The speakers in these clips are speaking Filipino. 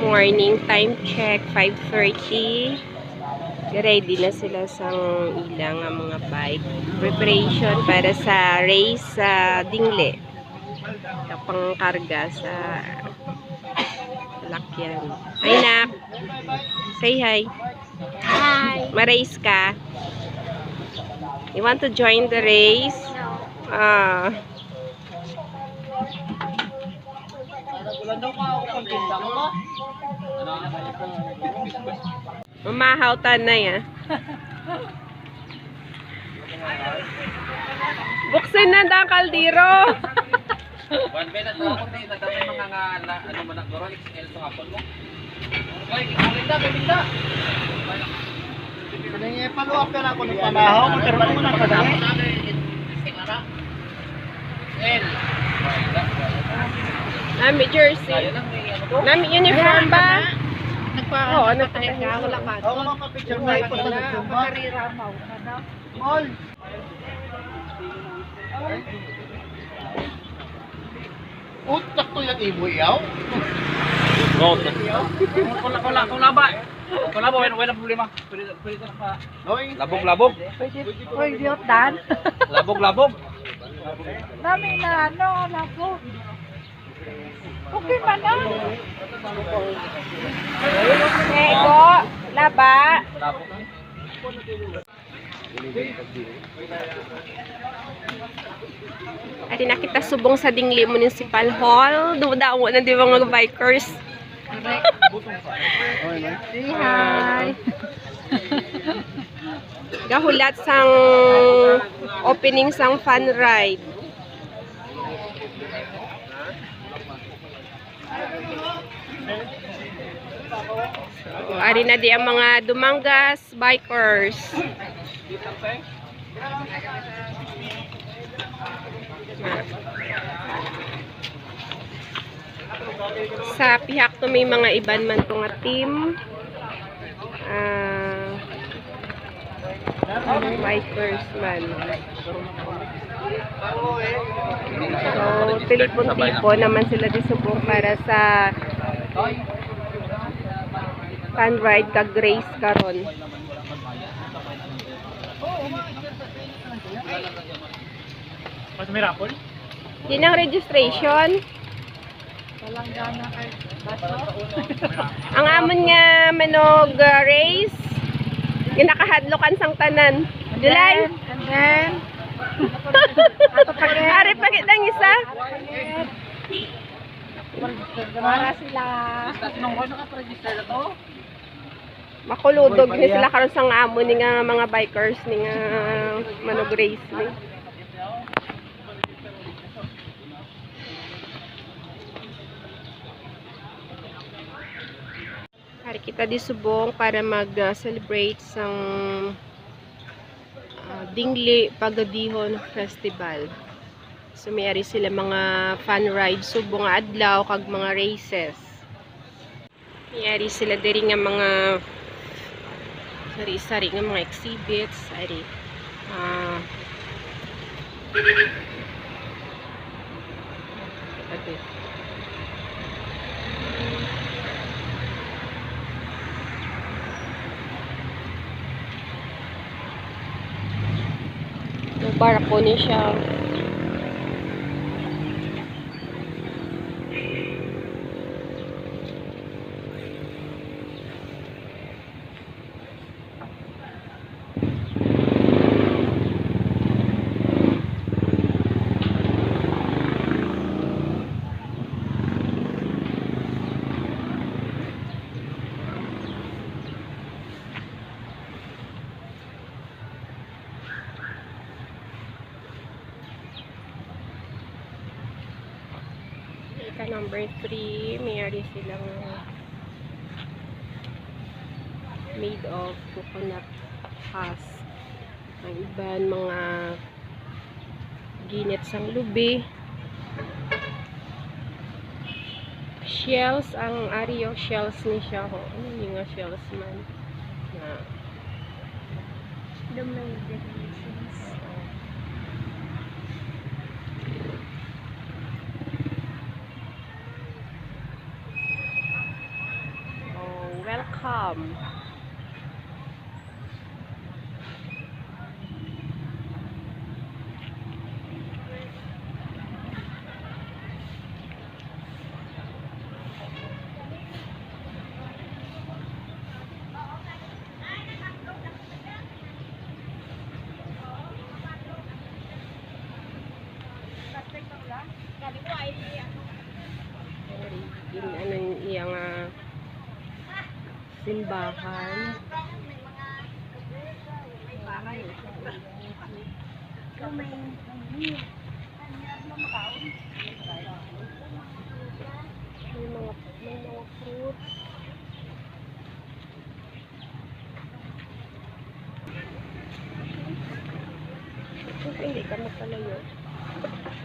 morning. Time check, 5:30. Ready na sila sa ilang mga bike. Preparation para sa race sa Dingle. Pang karga sa lakyan. Ay, nak. Say hi. Hi. Ma-race ka? You want to join the race? Ah. Mamahautan na yan. Buksin na ang kaldero. One minute na ako din. Nadami mga ano man nagdoro. XL to hapon mo. Ay, kalinda, kalinda. Kadang paluak ka na ako ng panahaw. Magkaroon mo ng kadang. XL. Nami jersey. Nami uniform ba? Oo, Nagpapatahinga. Wala pa. Ako mapapicture mo ito sa Zumba. Makarirabaw. Mall. Utak to yung ibo yaw. Go. Kula ba? Kula ba? Wala problema. Pwede na pa. Labog. Uy, diot dan. Labog. Dami na labo. Okay ba na? Ego, laba. Labog. Ati nakita subong sa Dingle Municipal Hall. Dudaw na di ba mga bikers? Hi. Gahulat sang opening sang fun ride. So, ari na di ang mga Dumangas bikers. Sa pihak to may mga iban man to nga team. Bikers man. So, tilipon-tipon naman sila disubong para sa fun ride kag race karon. Mas may rapol? Yun ang registration. Walang gana kay baso. Ang amon nga manog race, ginakahadlokan sang tanan. July. And then, ato pa rin. Ari pagit ang isa. Para sila. Nung ko naka-register na to? Makuludog ni sila karon sang amon ni nga mga bikers ni nga manog race ni. Hari kita di subong para mag-celebrate sang Dingle Pagadihon Festival. So may ari sila mga fun ride subong nga adlaw kag mga races. May ari sila diri nga mga sari-sari nga mga exhibits, ari. Okay. Barko ni siya. Ika number 3, mayroon silang made of coconut husk. Ang iban mga ginit sang lubi. Shells, ang Ario shells ni siya ho. Ano yung nga shells man? Na Dumay decorations. Welcome. Ano yung simbahan. May mga fruits. Hindi ka makalayo.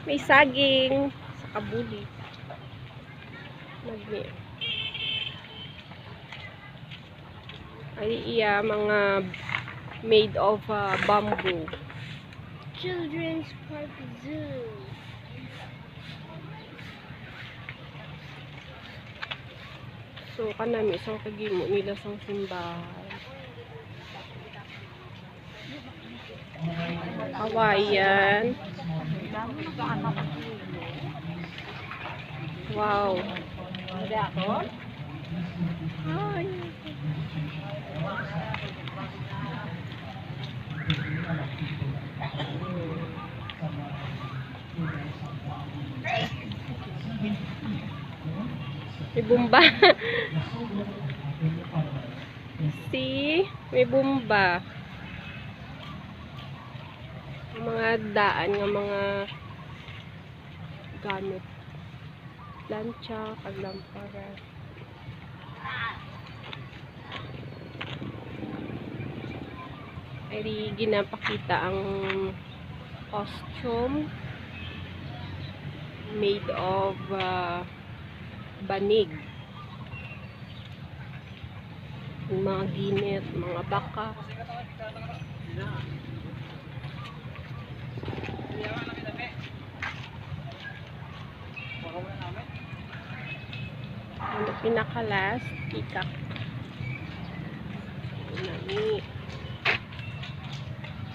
May saging sa kabuli. Ay iya mga made of bamboo. Children's Park Zoo. So kanami isang kagimo nila sang simbahan. Hawaiian. Wow. Ay. May bumba. See? May bumba. Ang mga daan ng mga gamit. Plancha, kaglampara. Ay ginapakita ang costume made of banig. Mga ginit, mga baka. Ano pinakalas? Peacock.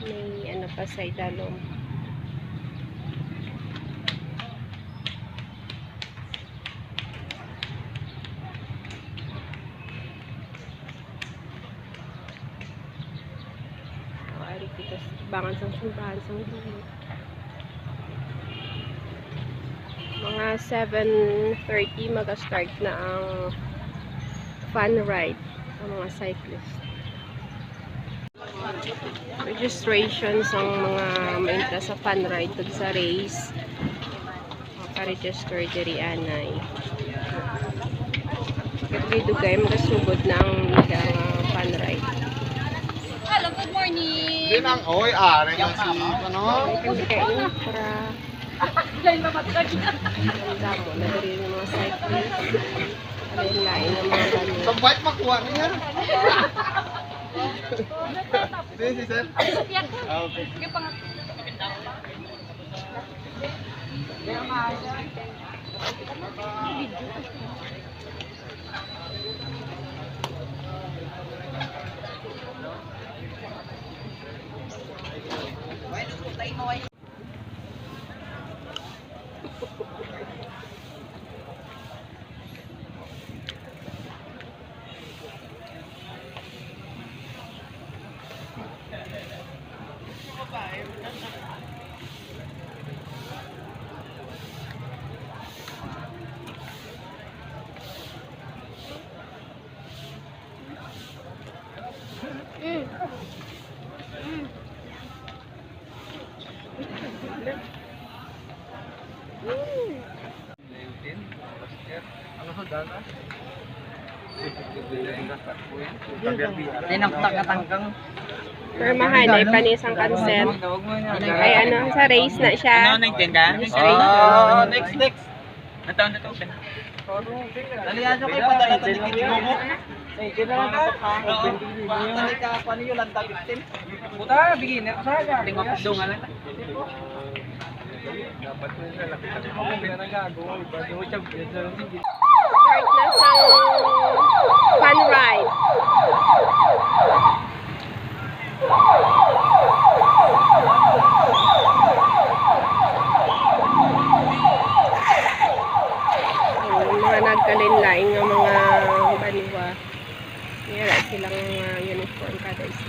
May ano pa sa idalong. Ari kita bangan sa simbahan sa dulo. Mga 7:30 mag-start na ang fun ride sa mga cyclist. Registrations ang mga mainta sa fun ride tug sa race. Maka-register diri anay. Kasi dugay magasugod na ang ilang fun ride. Hello, good morning. Din ang oy, ari nga si ano? Kasi kayo para ganda mo na diri ng mga cyclist. Lain-lain ng mga ganun. Sabay makuha niya. This is it. Okay. Permahan ay panisang consent. Ay ano, sa race na siya. Ano nagtinda? Race. Next. Nataon na to. Dalihan kayo padala to ni Kitimomo. Dali ka pa niyo lang ta 15. Puta, beginner sa ga. Tingog dungan lang. Dapat ko sa laki mo pera gago, iba do champion. Start na sa fun ride. ng mga baniwa. Mayroon silang uniform kada isa.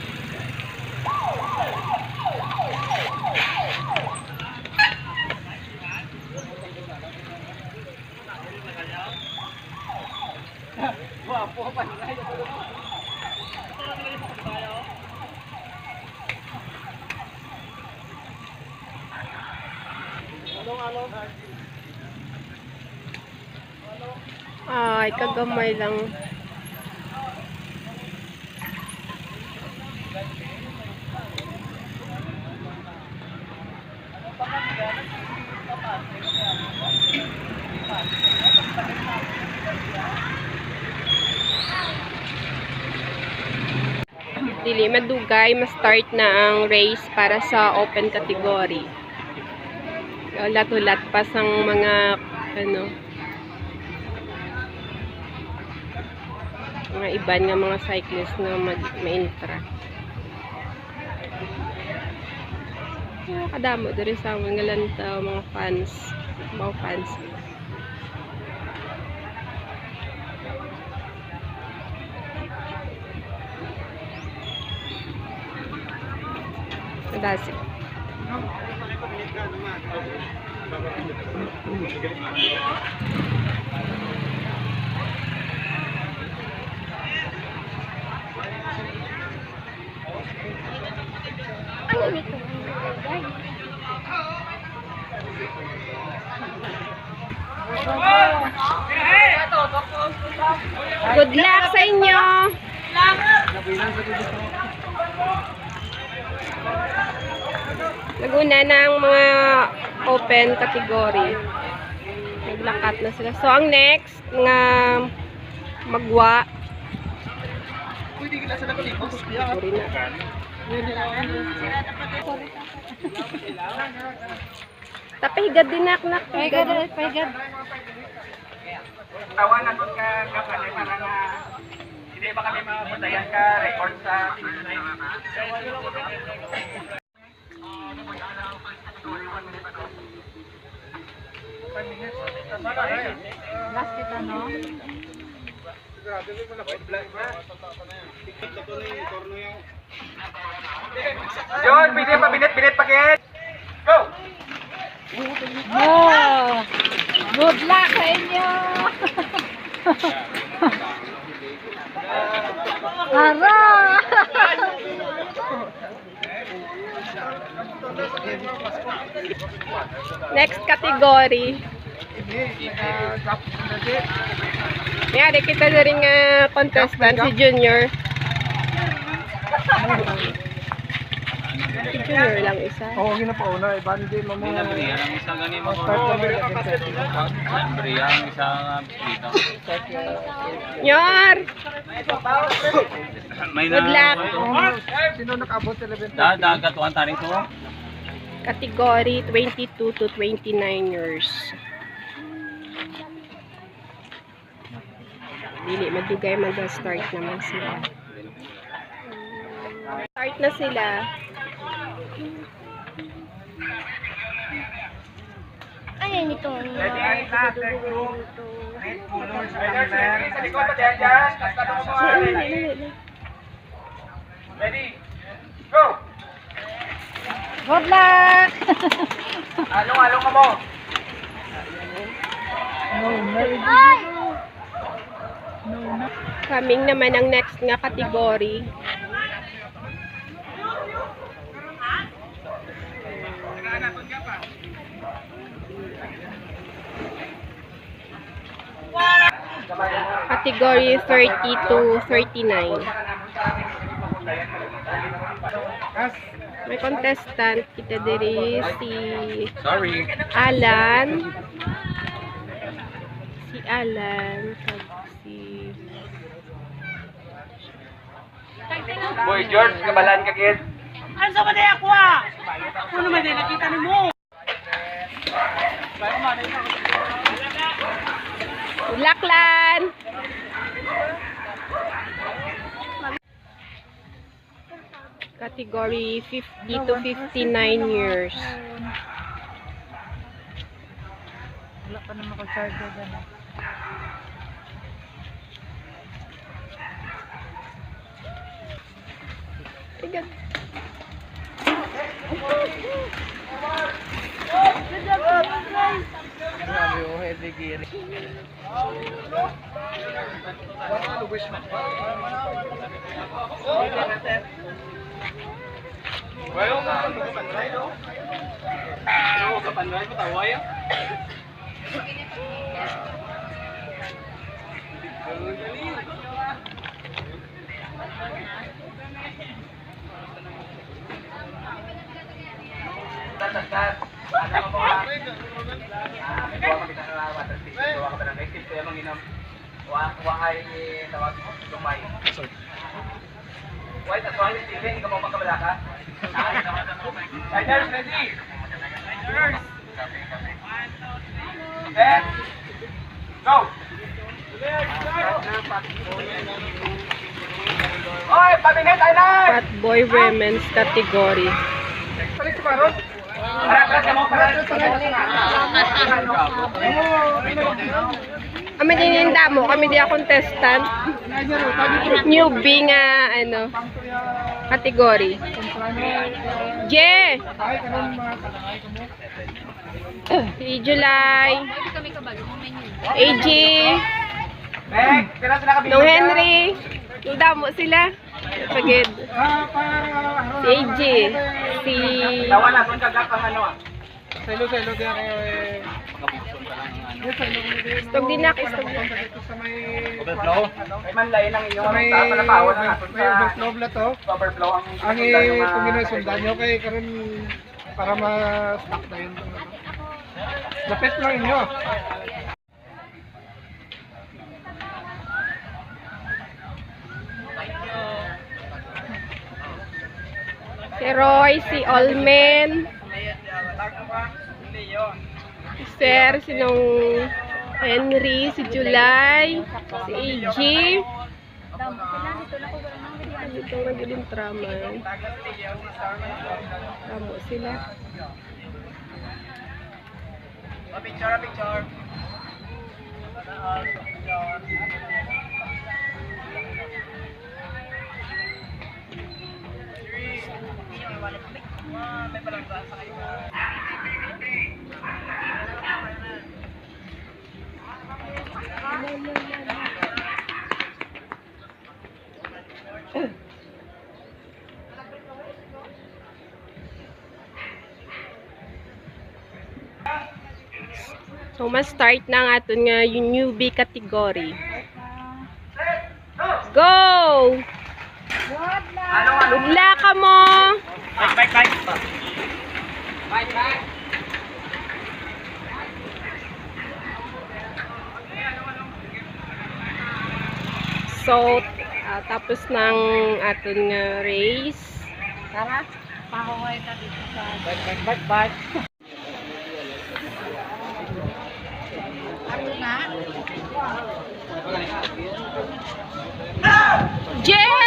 Ay, kagamay lang. Dili madugay, ma-start na ang race para sa open category. Ulat-ulat pa sang mga mga iban nga mga cyclist na ma-intra. Kadamo diri sa mga lantaw, mga fans. That's it. Good luck sa inyo. Naguna ng mga open category. Naglakat na sila. So, ang next nga magwa. Category na. Tapihigad din nak. Pahigad. Tawan na doon ka kapatid para na hindi ba kami mapatayan ka record sa Last kita, no? John, pwede pa binit pakit. Go! Oh! Good luck sa inyo! Hara! Next category. Mayari kita na rin contestant, si Junior. Si Junior lang isa. Oo, ginapauna. Iba hindi mo mo. Binabriya ang isang ganito mo. Binabriya ang isang dito. Junior! May Good luck. Sino nakaabot sa 11? Dadagatuan tayo ito. Category 22 to 29 years. Dili, madugay mag-start naman sila. Start na sila. Ayan ito. Ready, na, take two. Red colors, number. Sa likod pa dyan. Basta mo mo. Ready, go! Good luck! Along ka mo. Coming naman ang next nga category. Category 30 to 39. May contestant kita diri si Sorry. Alan. Si Alan. Si Boy, George, kabalan ka, kid. Ano sa ba ako Ano naman din nakita ni mo? Laklan. Category 50 to 59 years. Wala pa naman ko charger dyan. agad. White at white, Steven, ikaw mo magkabala ka? Riders, ready? Riders! Set! Go! Oy, patingin, Thailand! Fatboy Women's category. Balik si Baron. Para mo, para. Kami din yung damo, kami din ang contestant. Newbie nga, ano, category. J! Si July. AG. Meg, tira sila kabila. Nung Henry. Yung damo sila. Pagid. Si AG. Si... Tawa na, kung kagak ang ano ah. Selo di ako Stog din na, stog din. sa may Overflow. May manlay ng inyong may sa palapawan na natin may sa overflow la to. overflow ang Ang kung ginasundan nyo kay karon para ma-stock na yun. Lapit lang inyo. Si Roy, si Olmen. Si Sir, sinong Henry, si July, si AG. Ito nga yung trama. Tramo sila. Picture. So, ma-start na nga ito nga yung newbie category. Go! Bugla ka mo! Bike. So, tapos ng aton nga race. Tara, pakuhay ka dito sa bike. Ano na? J!